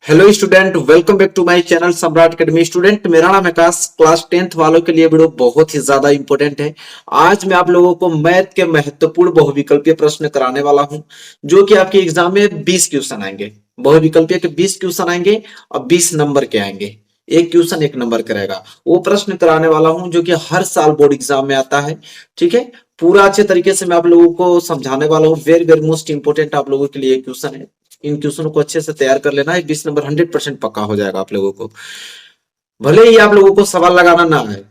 Hello student, welcome back to my channel Samrat Academy. Student, मेरा नाम है आकाश। क्लास 10th वालों के लिए वीडियो बहुत ही ज्यादा इंपॉर्टेंट है। आज मैं आप लोगों को मैथ के महत्वपूर्ण बहुविकल्पीय प्रश्न कराने वाला हूं, जो कि आपके एग्जाम में 20 क्वेश्चन आएंगे। बहुविकल्पीय के 20 क्वेश्चन आएंगे और 20 नंबर के आएंगे। एक क्वेश्चन एक नंबर का रहेगा। वो प्रश्न कराने वाला हूं जो कि हर साल बोर्ड एग्जाम में आता है। ठीक है, पूरा अच्छे तरीके से मैं आप लोगों को समझाने वाला हूँ। वेरी वेरी मोस्ट इंपोर्टेंट आप लोगों के लिए क्वेश्चन है। इन क्वेश्चनों को अच्छे से तैयार कर लेना है। 20 नंबर 100% पक्का हो जाएगा आप लोगों को। भले ही आप लोगों को सवाल लगाना ना आए।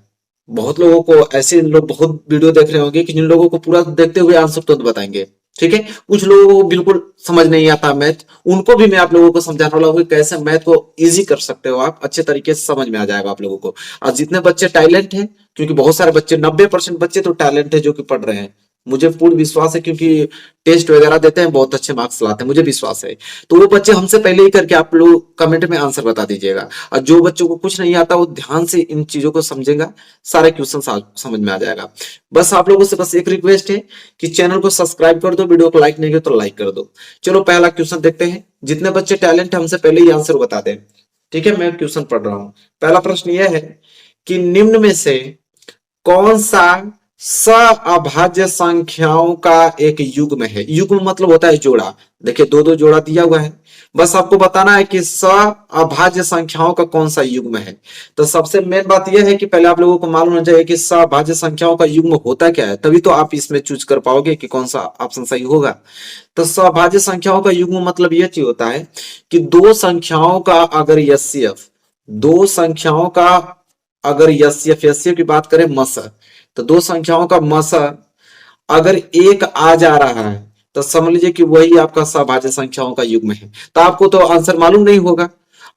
बहुत लोगों को ऐसे लोग बहुत वीडियो देख रहे होंगे कि जिन लोगों को पूरा देखते हुए आंसर तुरंत बताएंगे। ठीक है, कुछ लोगों को बिल्कुल समझ नहीं आता मैथ, उनको भी मैं आप लोगों को समझाने वाला हूँ कि कैसे मैथ को इजी कर सकते हो आप। अच्छे तरीके से समझ में आ जाएगा आप लोगों को। और जितने बच्चे टैलेंट हैं, क्योंकि बहुत सारे बच्चे 90% बच्चे तो टैलेंट है जो कि पढ़ रहे हैं। मुझे पूर्ण विश्वास है, क्योंकि टेस्ट वगैरह देते हैं, बहुत अच्छे मार्क्स लाते हैं, मुझे विश्वास है। तो वो बच्चे हमसे पहले ही करके आप लोग कमेंट में आंसर बता दीजिएगा। और जो बच्चों को कुछ नहीं आता वो ध्यान से इन चीजों को समझेगा, सारे क्वेश्चन समझ में आ जाएगा। बस आप लोगों से बस एक रिक्वेस्ट है कि चैनल को सब्सक्राइब कर दो, वीडियो को लाइक नहीं किया तो लाइक कर दो। चलो पहला क्वेश्चन देखते हैं। जितने बच्चे टैलेंट है हमसे पहले ही आंसर बता दें। ठीक है, मैं क्वेश्चन पढ़ रहा हूं। पहला प्रश्न यह है कि निम्न में से कौन सा अभाज्य संख्याओं का एक युग्म है। युग्म मतलब होता है जोड़ा। देखिए दो दो जोड़ा दिया हुआ है, बस आपको बताना है कि अभाज्य संख्याओं का कौन सा युग्म है। तो सबसे मेन बात यह है कि पहले आप लोगों को मालूम होना चाहिए कि अभाज्य संख्याओं का युग्म होता क्या है, तभी तो आप इसमें चूज कर पाओगे कि कौन सा ऑप्शन सही होगा। तो अभाज्य संख्याओं का युग्म मतलब यह चीज होता है कि दो संख्याओं का अगर यस्यफ, दो संख्याओं का अगर यस्यफ की बात करें मस, तो दो संख्याओं का मस अगर एक आ जा रहा है तो समझ लीजिए कि वही आपका सभाज्य संख्याओं का युग्म है। तो आपको तो आंसर मालूम नहीं होगा,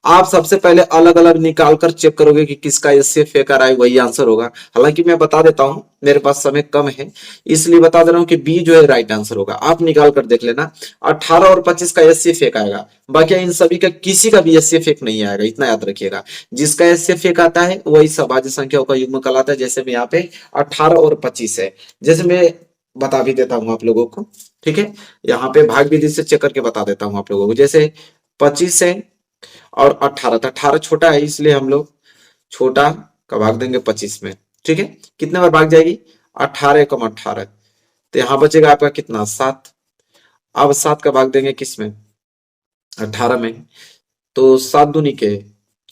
आप सबसे पहले अलग अलग निकाल कर चेक करोगे कि किसका इससे फेक आ रहा है, वही आंसर होगा। हालांकि मैं बता देता हूं, मेरे पास समय कम है इसलिए बता दे रहा हूं कि बी जो है राइट आंसर होगा। आप निकाल कर देख लेना। 18 और 25 का एससी फेक आएगा, बाकी इन सभी का किसी का भी एससी फेक नहीं आएगा, इतना याद रखिएगा। जिसका एससी फेक आता है वही सभाज्य संख्याओं का युग्म कहलाता है। जैसे मैं यहाँ पे 18 और 25 है, जैसे मैं बता भी देता हूं आप लोगों को। ठीक है, यहाँ पे भाग विधि से चेक करके बता देता हूं आप लोगों को। जैसे 25 है और 18, तो 18 छोटा है इसलिए हम लोग छोटा का भाग देंगे 25 में। ठीक है, कितने बार भाग जाएगी? 18 कम 18, तो यहां बचेगा आपका कितना? 7। अब 7 का भाग देंगे किसमें? 18 में। तो 7 दूनी के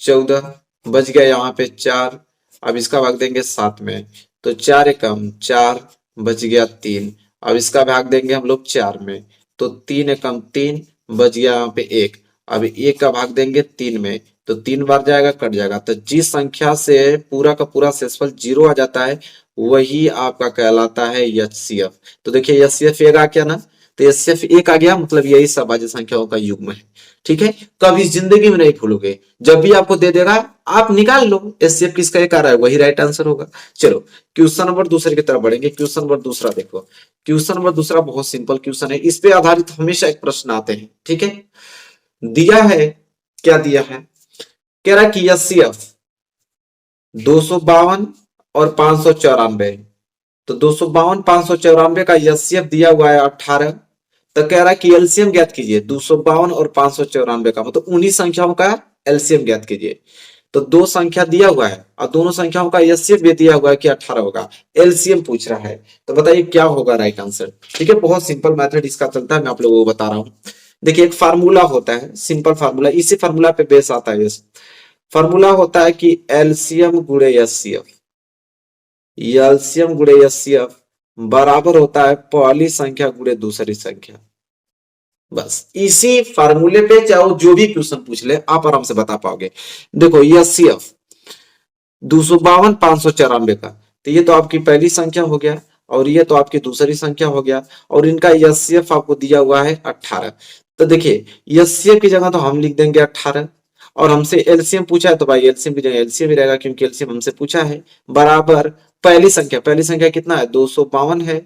14, बच गया यहाँ पे 4। अब इसका भाग देंगे 7 में, तो 4 एकम 4, बच गया 3। अब इसका भाग देंगे हम लोग 4 में, तो 3 एकम 3, बच गया यहाँ पे 1। अब 1 का भाग देंगे 3 में, तो 3 बार जाएगा कट जाएगा। तो जिस संख्या से पूरा का पूरा शेषफल 0 आ जाता है वही आपका कहलाता है एचसीएफ। तो देखिए एचसीएफ एक आ गया ना, तो एचसीएफ एक आ गया मतलब यही सभाज्य संख्याओं का युग्म है। ठीक है, कभी जिंदगी में नहीं भूलोगे, जब भी आपको दे देगा आप निकाल लो एचसीएफ किसका एक आ रहा है, वही राइट आंसर होगा। चलो क्वेश्चन नंबर दूसरे की तरफ बढ़ेंगे। क्वेश्चन नंबर दूसरा देखो। क्वेश्चन नंबर दूसरा बहुत सिंपल क्वेश्चन है, इस पे आधारित हमेशा एक प्रश्न आते हैं। ठीक है, दिया है, क्या दिया है? कह रहा है कि एचसीएफ 252 और 594, तो 252 594 का एचसीएफ दिया हुआ है 18। तो कह रहा है कि एलसीएम ज्ञात कीजिए 252 और 594 का, मतलब उन्हीं संख्याओं का एलसीएम ज्ञात कीजिए। तो दो संख्या दिया हुआ है और दोनों संख्याओं का एचसीएफ भी दिया हुआ है कि 18 होगा। एलसीएम पूछ रहा है, तो बताइए क्या होगा राइट आंसर। ठीक है, बहुत सिंपल मेथड इसका चलता है, मैं आप लोगों को बता रहा हूं। देखिए एक फार्मूला होता है, सिंपल फार्मूला, इसी फार्मूला पे बेस आता है। फार्मूला होता है कि एलसीएम गुणे एचसीएफ, एलसीएम गुणे एचसीएफ बराबर होता है पहली संख्या गुणे दूसरी संख्या। बस इसी फार्मूले पे चाहे वो जो भी क्वेश्चन पूछ ले आप आराम से बता पाओगे। देखो एचसीएफ 252 594 का, तो ये तो आपकी पहली संख्या हो गया और ये तो आपकी दूसरी संख्या हो गया, और इनका एचसीएफ आपको दिया हुआ है 18। तो देखिए एचसीएफ की जगह तो हम लिख देंगे 18, और हमसे एलसीएम पूछा है तो भाई एलसीएम की जगह एलसीएम ही रहेगा, क्योंकि एलसीएम हमसे पूछा है। बराबर पहली संख्या कितना है? 252 है,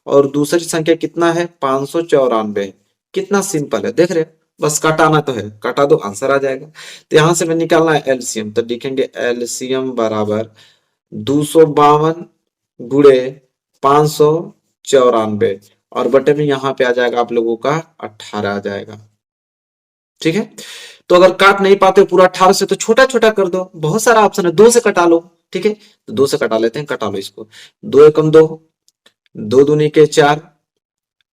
और दूसरी संख्या कितना है? 594। कितना सिंपल है, देख रहे हो? बस कटाना तो है, कटा दो आंसर आ जाएगा। तो यहां से मैं निकालना है एलसीएम, तो लिखेंगे एलसीएम बराबर 252 गुणे 594, और बटे में यहां पे आ जाएगा आप लोगों का 18 आ जाएगा। ठीक है, तो अगर काट नहीं पाते पूरा 18 से तो छोटा छोटा कर दो, बहुत सारा ऑप्शन है, 2 से कटा लो। ठीक है, तो 2 से कटा लेते हैं, कटा लो इसको। 2 एकम 2, 2 दूनी के 4,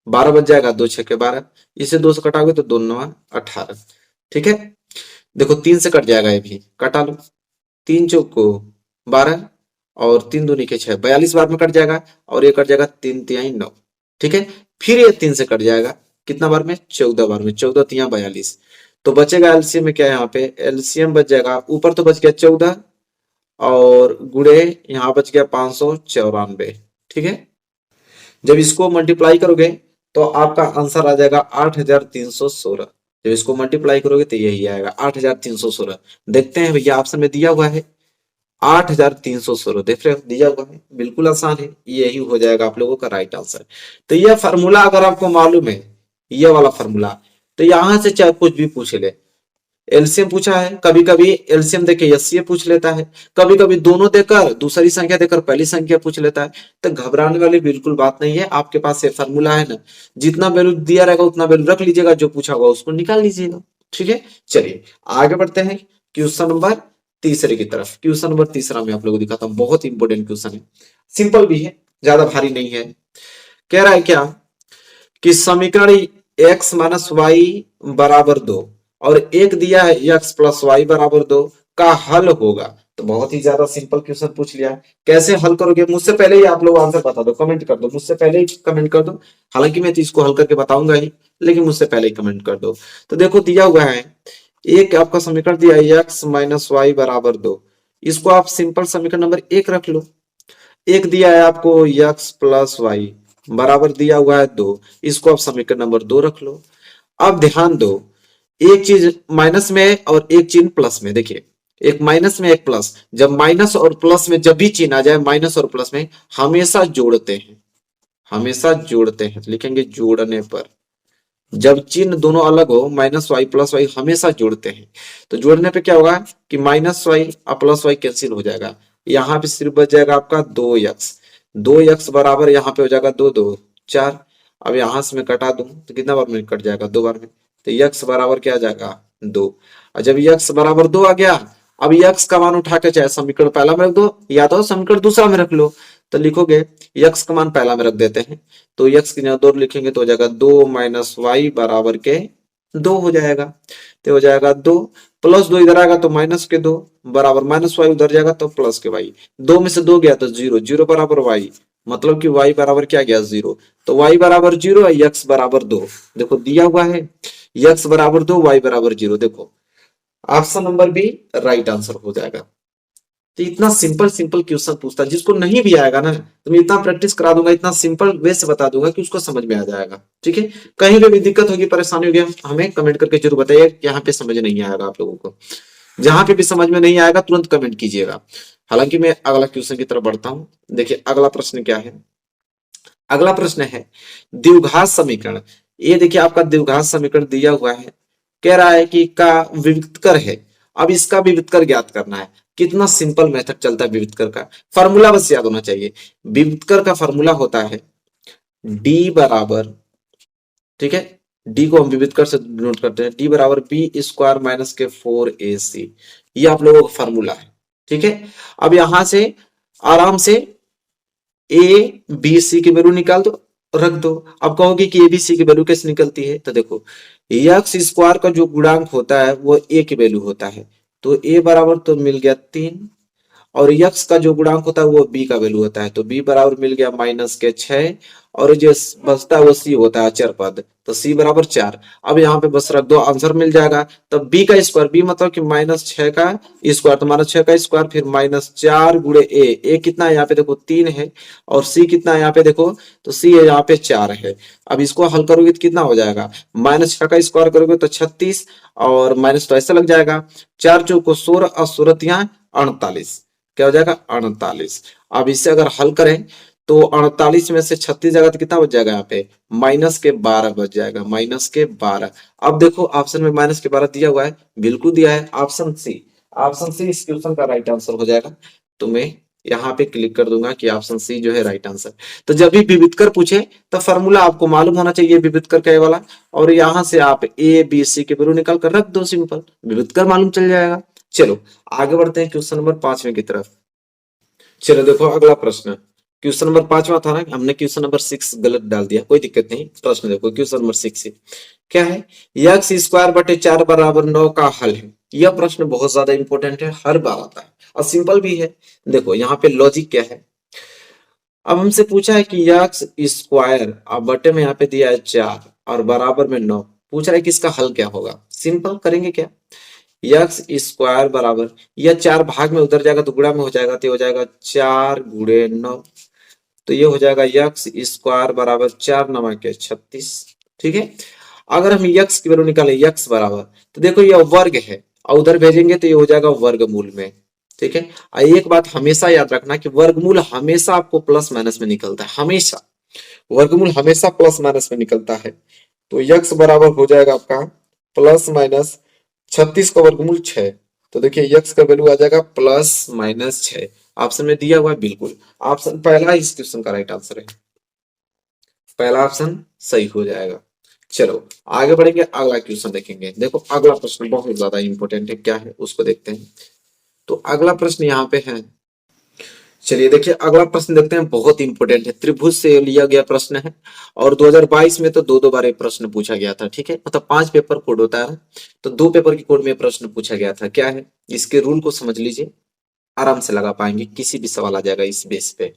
12 बच जाएगा, 2 छके 12, इसे 2 से कटाओगे तो 2 9 18। ठीक है, देखो 3 से कट जाएगा, ये भी कटा लो। 3 चौक को 12 और 3 दूनी के 6, 42 बार में कट जाएगा, और ये कट जाएगा 3 तिहाई 9। ठीक है, फिर ये 3 से कट जाएगा, कितना बार में, 14 बार में, 14 तिया 42। तो बचेगा एलसीएम में क्या है, यहाँ पे एलसीएम बच जाएगा, ऊपर तो बच गया 14 और गुड़े यहाँ बच गया 594। ठीक है, जब इसको मल्टीप्लाई करोगे तो आपका आंसर आ जाएगा 8316। जब इसको मल्टीप्लाई करोगे तो यही आएगा 8316। देखते हैं भैया, ऑप्शन में दिया हुआ है 8316, देख रहे हो दिया हुआ है, बिल्कुल आसान है, यही हो जाएगा आप लोगों का राइट आंसर। तो यह फार्मूला अगर आपको मालूम है, ये वाला फार्मूला, तो यहां से चाहे कुछ भी पूछ ले। एलसीएम पूछा है, कभी कभी एलसीएम देके एचसीएफ पूछ लेता है, कभी कभी दोनों देकर दूसरी संख्या देकर पहली संख्या पूछ लेता है। तो घबराने वाली बिल्कुल बात नहीं है, आपके पास ये फार्मूला है ना, जितना वैल्यू दिया रहेगा उतना वैल्यू रख लीजिएगा, जो पूछा होगा उसको निकाल लीजिएगा। ठीक है, चलिए आगे बढ़ते हैं क्वेश्चन नंबर तीसरे की तरफ। क्वेश्चन नंबर तीसरा मैं आप लोगों को दिखाता हूँ, बहुत इंपॉर्टेंट क्वेश्चन है, सिंपल भी है, ज्यादा भारी नहीं है। कह रहा है क्या कि समीकरण x माइनस वाई बराबर 2 और एक दिया है x प्लस वाई बराबर 2 का हल होगा। तो बहुत ही ज्यादा सिंपल क्वेश्चन पूछ लिया। कैसे हल करोगे, मुझसे पहले ही आप लोग आंसर बता दो, कमेंट कर दो, मुझसे पहले ही कमेंट कर दो। हालांकि मैं तो इसको हल करके बताऊंगा ही, लेकिन मुझसे पहले ही कमेंट कर दो। तो देखो दिया हुआ है, एक आपका समीकरण दिया है x माइनस वाई बराबर 2, इसको आप सिंपल समीकरण नंबर 1 रख लो। एक दिया है आपको x प्लस वाई बराबर दिया हुआ है 2, इसको आप समीकरण नंबर 2 रख लो। अब ध्यान दो, एक चीज माइनस में है और एक चीज प्लस में। देखिए, एक माइनस में एक प्लस, जब माइनस और प्लस में जब भी चिन्ह आ जाए माइनस और प्लस में, हमेशा जोड़ते हैं, हमेशा जोड़ते हैं, तो लिखेंगे जोड़ने पर। जब चिन्ह दोनों अलग हो, माइनस वाई प्लस वाई, हमेशा जोड़ते हैं। तो जोड़ने पे क्या होगा कि माइनस वाई और प्लस वाई कैंसिल हो जाएगा, यहाँ पे सिर्फ बच जाएगा आपका 2x। 2x बराबर यहाँ पे हो जाएगा 2 2 4। अब यहां से मैं कटा दूं तो कितना बार में कट जाएगा, 2 बार में। तो x बराबर क्या आ जाएगा 2। और जब x बराबर 2 आ गया, अब x का मान उठा के चाहे समीकरण पहला में रख दो या तो समीकरण दूसरा में रख लो। तो लिखोगे x का मान पहला में रख देते हैं, तो x की जगह 2 लिखेंगे तो हो जाएगा 2 माइनस वाई बराबर के 2 हो जाएगा। तो हो जाएगा 2 प्लस 2 इधर आएगा तो माइनस के 2 बराबर माइनस वाई उधर जाएगा तो प्लस के वाई। 2 में से 2 गया तो 0, 0 बराबर वाई, मतलब कि y बराबर क्या गया 0। तो y बराबर 0 है, x बराबर 2। देखो दिया हुआ है x बराबर 2, y बराबर 0। देखो option number B right answer हो जाएगा। तो इतना सिंपल सिंपल क्वेश्चन पूछता है, जिसको नहीं भी आएगा ना तो मैं इतना प्रैक्टिस करा दूंगा, इतना सिंपल वे से बता दूंगा कि उसको समझ में आ जाएगा। ठीक है, कहीं पे भी दिक्कत होगी, परेशानी होगी, हमें कमेंट करके जरूर बताइए, यहाँ पे समझ नहीं आएगा आप लोगों को। जहां पे भी समझ में नहीं आएगा तुरंत कमेंट कीजिएगा। हालांकि मैं अगला क्वेश्चन की तरफ बढ़ता हूं। देखिए अगला प्रश्न क्या है, अगला प्रश्न है द्विघात समीकरण। ये देखिए आपका द्विघात समीकरण दिया हुआ है, कह रहा है कि का विविधकर है। अब इसका विविधकर ज्ञात करना है। कितना सिंपल मेथड चलता है विविधकर का, फॉर्मूला बस याद होना चाहिए। विविधकर का फॉर्मूला होता है d बराबर, ठीक है, डी को हम विविधकर से नोट करते हैं, डी बराबर बी स्क्वायर माइनस के 4ac, ये आप लोगों का फॉर्मूला है। ठीक है, अब यहां से आराम से ए बी सी की वैल्यू निकाल दो, रख दो। अब कहोगे कि ए बी सी की वैल्यू कैसे निकलती है, तो देखो एक्स स्क्वायर का जो गुणांक होता है वो ए की वैल्यू होता है, तो ए बराबर तो मिल गया 3, और यक्स का जो गुणांक होता है वो बी का वैल्यू होता है, तो बी बराबर मिल गया माइनस के 6, और जो बचता है वो सी होता है अचर पद, तो सी बराबर 4। अब यहाँ पे बस रख दो, आंसर मिल जाएगा। तब बी का स्क्वायर, बी मतलब कि माइनस 6 का स्क्वायर, तो माइनस 6 का स्क्वायर फिर माइनस 4 गुणे ए कितना है यहाँ पे देखो 3 है, और सी कितना है यहाँ पे देखो, तो सी है यहाँ पे 4 है। अब इसको हल करोगे तो कितना हो जाएगा, माइनस 6 का स्क्वायर करोगे तो 36, और माइनस तो ऐसे लग जाएगा, 4 चौक को 16 और 16 यहाँ 48, क्या हो जाएगा 48। अब इसे अगर हल करें तो 48 में से 36 जाएगा तो कितना बच जाएगा यहाँ पे, माइनस के 12 बच जाएगा, माइनस के 12। अब देखो ऑप्शन में माइनस के 12 दिया हुआ है, बिल्कुल दिया है, ऑप्शन सी, ऑप्शन सी इस क्वेश्चन का राइट आंसर हो जाएगा। तो मैं यहाँ पे क्लिक कर दूंगा कि ऑप्शन सी जो है राइट आंसर। तो जब भी विविधकर पूछे तो फॉर्मूला आपको मालूम होना चाहिए विविधकर का ये वाला, और यहाँ से आप ए बी सी के वैल्यू निकाल कर रख दो, सिंपल विविधकर मालूम चल जाएगा। चलो आगे बढ़ते हैं क्वेश्चन नंबर 5वें की तरफ। चलो देखो अगला प्रश्न, क्वेश्चन नंबर 5वां था ना, हमने क्वेश्चन नंबर 6 गलत डाल दिया, कोई दिक्कत नहीं। प्रश्न देखो क्वेश्चन नंबर 6 क्या है, एक्स स्क्वायर बटे 4 बराबर 9 का हल है। यह प्रश्न बहुत ज्यादा इंपॉर्टेंट है, हर बार आता है और सिंपल भी है। देखो यहाँ पे लॉजिक क्या है, अब हमसे पूछा है कि एक्स स्क्वायर, अब बटे में यहाँ पे दिया है 4 और बराबर में 9, पूछ रहा है कि इसका हल क्या होगा। सिंपल करेंगे क्या, एक्स स्क्वायर बराबर, यह 4 भाग में उधर जाएगा तो गुणा में हो जाएगा, तो ये हो जाएगा 4 गुणे 9, तो ये हो जाएगा एक्स स्क्वायर बराबर 4 9 के 36। ठीक है, अगर हम यक्स की वैल्यू निकालें यक्स बराबर, तो देखो ये वर्ग है और उधर भेजेंगे तो ये हो जाएगा वर्गमूल में। ठीक है, और एक बात हमेशा याद रखना कि वर्गमूल हमेशा आपको प्लस माइनस में निकलता है, हमेशा वर्गमूल हमेशा प्लस माइनस में निकलता है। तो यक्स बराबर हो जाएगा आपका प्लस माइनस 36 का वर्गमूल 6, तो देखिए यक्स का वैल्यू आ जाएगा प्लस माइनस 6। ऑप्शन में दिया हुआ है, बिल्कुल ऑप्शन पहला इस क्वेश्चन का राइट आंसर है, पहला ऑप्शन सही हो जाएगा। चलो आगे बढ़ेंगे, अगला क्वेश्चन देखेंगे। देखो अगला प्रश्न बहुत ज्यादा इंपॉर्टेंट है, क्या है उसको देखते हैं। तो अगला प्रश्न यहाँ पे है, चलिए देखिए अगला प्रश्न देखते हैं, बहुत इंपॉर्टेंट है, त्रिभुज से लिया गया प्रश्न है और 2022 में तो दो बार ये प्रश्न पूछा गया था। ठीक है, मतलब 5 पेपर कोड होता है, तो 2 पेपर की कोड में प्रश्न पूछा गया था। क्या है, इसके रूल को समझ लीजिए, आराम से लगा पाएंगे, किसी भी सवाल आ जाएगा इस बेस पे।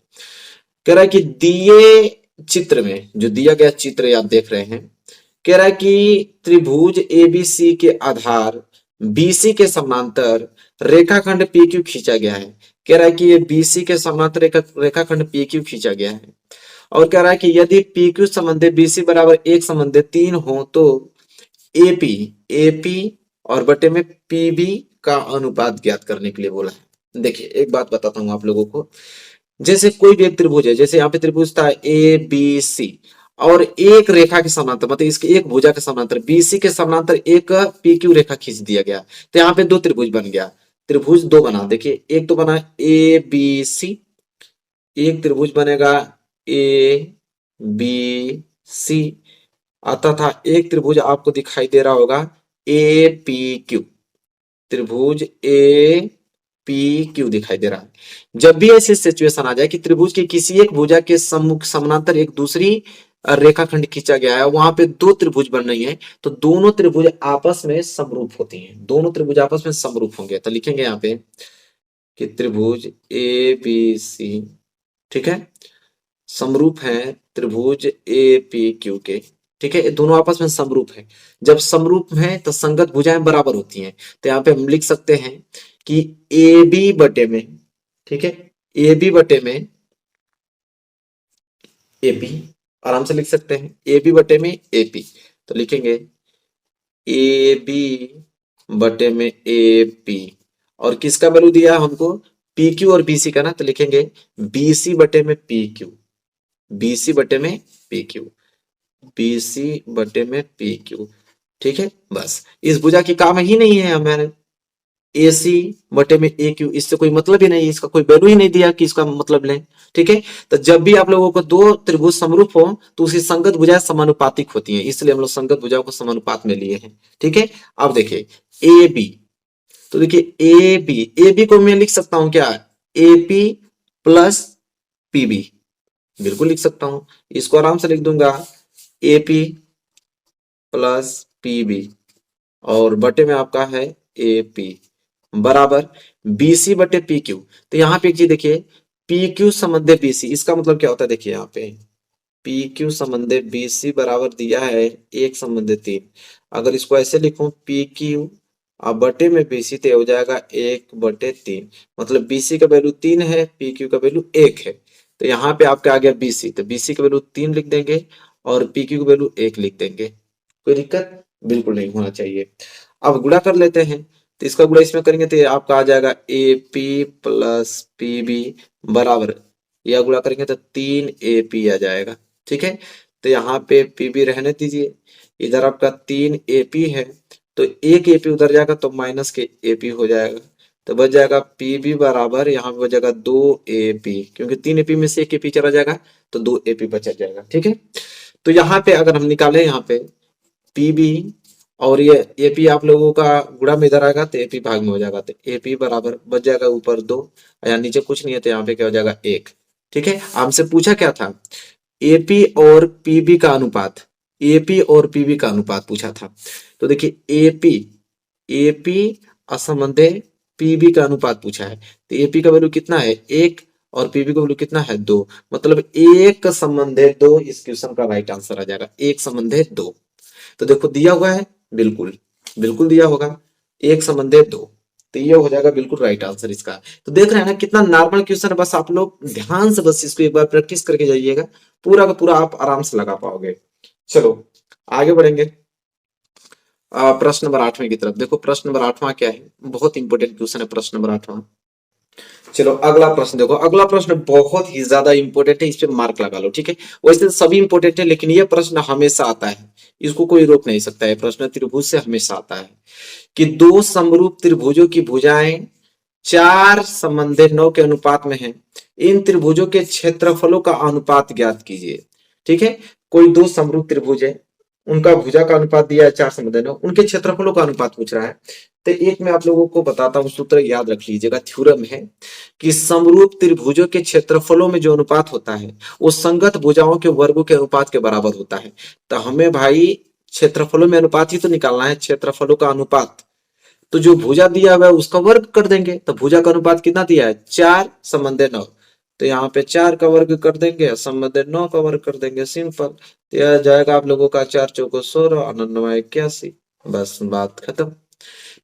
कह रहा है कि दिए चित्र में, जो दिया गया चित्र आप देख रहे हैं, कह रहा है कि त्रिभुज एबीसी के आधार बीसी के समांतर रेखाखंड पीक्यू खींचा गया है। कह रहा है कि ये बीसी के समांतर रेखाखंड पीक्यू खींचा गया है, और कह रहा है कि यदि पीक्यू संबंधी बीसी बराबर एक संबंधी 3 हो तो एपी एपी और बटे में पीबी का अनुपात ज्ञात करने के लिए बोला है। देखिए एक बात बताता हूं आप लोगों को, जैसे कोई भी एक त्रिभुज है, जैसे यहाँ पे त्रिभुज था ए बी सी, और एक रेखा के समांतर, मतलब इसके एक भुजा के समांतर बीसी के समांतर एक पी क्यू रेखा खींच दिया गया, तो यहाँ पे 2 त्रिभुज बन गया, त्रिभुज 2 बना। देखिए एक तो बना ए बी सी, एक त्रिभुज बनेगा ए बी सी, आता था एक त्रिभुज आपको दिखाई दे रहा होगा ए पी क्यू, त्रिभुज ए पी क्यू दिखाई दे रहा है। जब भी ऐसी सिचुएशन आ जाए कि त्रिभुज के किसी एक भुजा के सम्मुख समानांतर एक दूसरी रेखाखंड खींचा गया है, वहां पे 2 त्रिभुज बन रही है, तो दोनों त्रिभुज आपस में समरूप होती हैं, दोनों त्रिभुज आपस में समरूप होंगे। तो लिखेंगे यहाँ पे कि त्रिभुज ए बी सी, ठीक है, समरूप है त्रिभुज ए पी क्यू के। ठीक है, ये दोनों आपस में समरूप है, जब समरूप है तो संगत भुजाएं बराबर होती हैं। तो यहाँ पे हम लिख सकते हैं कि ए बी बटे में, ठीक है, ए बी बटे में एपी, आराम से लिख सकते हैं ए बी बटे में एपी, तो लिखेंगे ए बी बटे में ए पी, और किसका वैल्यू दिया हमको, पी क्यू और बीसी का ना, तो लिखेंगे बीसी बटे में पी क्यू, बीसी बटे में पी क्यू, बीसी बटे में पी क्यू। ठीक है, बस इस भुजा की काम ही नहीं है हमारे, ए सी बटे में ए क्यू, इससे कोई मतलब ही नहीं, इसका कोई वैल्यू ही नहीं दिया कि इसका मतलब लें। ठीक है, तो जब भी आप लोगों को 2 त्रिभुज समरूप हो तो उसकी संगत भुजाएं समानुपातिक होती हैं, इसलिए हम लोग संगत भुजाओं को समानुपात में लिए हैं। ठीक है, अब देखिए ए बी, तो देखिए ए बी को मैं लिख सकता हूं क्या, ए पी प्लस पीबी, बिल्कुल लिख सकता हूं, इसको आराम से लिख दूंगा ए पी प्लस पीबी और बटे में आपका है ए पी बराबर बीसी बटे पी क्यू। तो यहाँ पे एक चीज देखिए, पी क्यू संबंधे बीसी, इसका मतलब क्या होता है, देखिए यहाँ पे पी क्यू संबंधे बीसी बराबर दिया है 1 संबंधे 3, अगर इसको ऐसे लिखूं पी क्यू अब बटे में बीसी, तो हो जाएगा 1 बटे 3, मतलब बीसी का वैल्यू 3 है, पी क्यू का वैल्यू 1 है, तो यहाँ पे आपका आ गया बीसी, तो बीसी का वैल्यू 3 लिख देंगे और पी क्यू का वैल्यू 1 लिख देंगे। कोई दिक्कत बिल्कुल नहीं होना चाहिए। अब गुणा कर लेते हैं, तो इसका गुणा इसमें करेंगे तो आपका आ जाएगा A P plus P B बराबर, यह गुणा करेंगे तो 3 ए पी आ जाएगा। ठीक है, तो यहाँ पे पी बी रहने दीजिए, इधर आपका 3 ए पी है, तो 1 ए पी उधर जाएगा तो माइनस के ए पी हो जाएगा, तो बच जाएगा पी बी बराबर, यहाँ पे बच जाएगा 2 AP, क्योंकि 3 AP में से 1 AP चला जाएगा तो 2 AP बचा जाएगा। ठीक है, तो यहाँ पे अगर हम निकाले यहाँ पे पी बी और ये AP आप लोगों का गुणा में इधर आएगा तो AP भाग में हो जाएगा, तो AP बराबर बच जाएगा ऊपर 2, या नीचे कुछ नहीं है तो यहाँ पे क्या हो जाएगा 1। ठीक है, हमसे पूछा क्या था, AP और PB का अनुपात, AP और PB का अनुपात पूछा था। तो देखिए AP असंबंधे PB का अनुपात पूछा है, तो AP का वैल्यू कितना है 1 और PB का वैल्यू कितना है 2, मतलब 1 संबंधे 2 इस क्वेश्चन का राइट आंसर आ जाएगा, 1 संबंधे 2। तो देखो दिया हुआ है, बिल्कुल बिल्कुल दिया होगा 1 संबंधे 2, तो ये हो जाएगा बिल्कुल राइट आंसर इसका। तो देख रहे हैं ना कितना नॉर्मल क्वेश्चन है, बस आप लोग ध्यान से बस इसको एक बार प्रैक्टिस करके जाइएगा, पूरा का पूरा आप आराम से लगा पाओगे। चलो आगे बढ़ेंगे प्रश्न नंबर 8वें की तरफ। देखो प्रश्न नंबर 8वां क्या है, बहुत इंपॉर्टेंट क्वेश्चन है प्रश्न नंबर 8वां। चलो अगला प्रश्न देखो, अगला प्रश्न बहुत ही ज्यादा इंपॉर्टेंट है, इस पे मार्क लगा लो। ठीक है, वैसे सभी इंपॉर्टेंट है लेकिन ये प्रश्न हमेशा आता है, इसको कोई रोक नहीं सकता है, प्रश्न त्रिभुज से हमेशा आता है कि दो समरूप त्रिभुजों की भुजाएं 4 संबंधित 9 के अनुपात में है, इन त्रिभुजों के क्षेत्रफलों का अनुपात ज्ञात कीजिए। ठीक है, कोई दो समरूप त्रिभुज है, उनका भुजा का अनुपात दिया है 4 संबंधित 9, उनके क्षेत्रफलों का अनुपात पूछ रहा है। तो एक मैं आप लोगों को बताता हूं, सूत्र याद रख लीजिएगा, थ्योरम है कि समरूप त्रिभुजों के क्षेत्रफलों में जो अनुपात होता है वो संगत भुजाओं के वर्गों के अनुपात के बराबर होता है। तो हमें भाई क्षेत्रफलों में अनुपात ही तो निकालना है, क्षेत्रफलों का अनुपात, तो जो भुजा दिया हुआ है उसका वर्ग कर देंगे। तो भुजा का अनुपात कितना दिया है 4 संबंधे 9, तो यहाँ पे 4 का वर्ग कर देंगे, संबंधे 9 का वर्ग कर देंगे, सिंपल। तो यह जाएगा आप लोगों का 4 चौको 16 और 9 81, बस बात खत्म।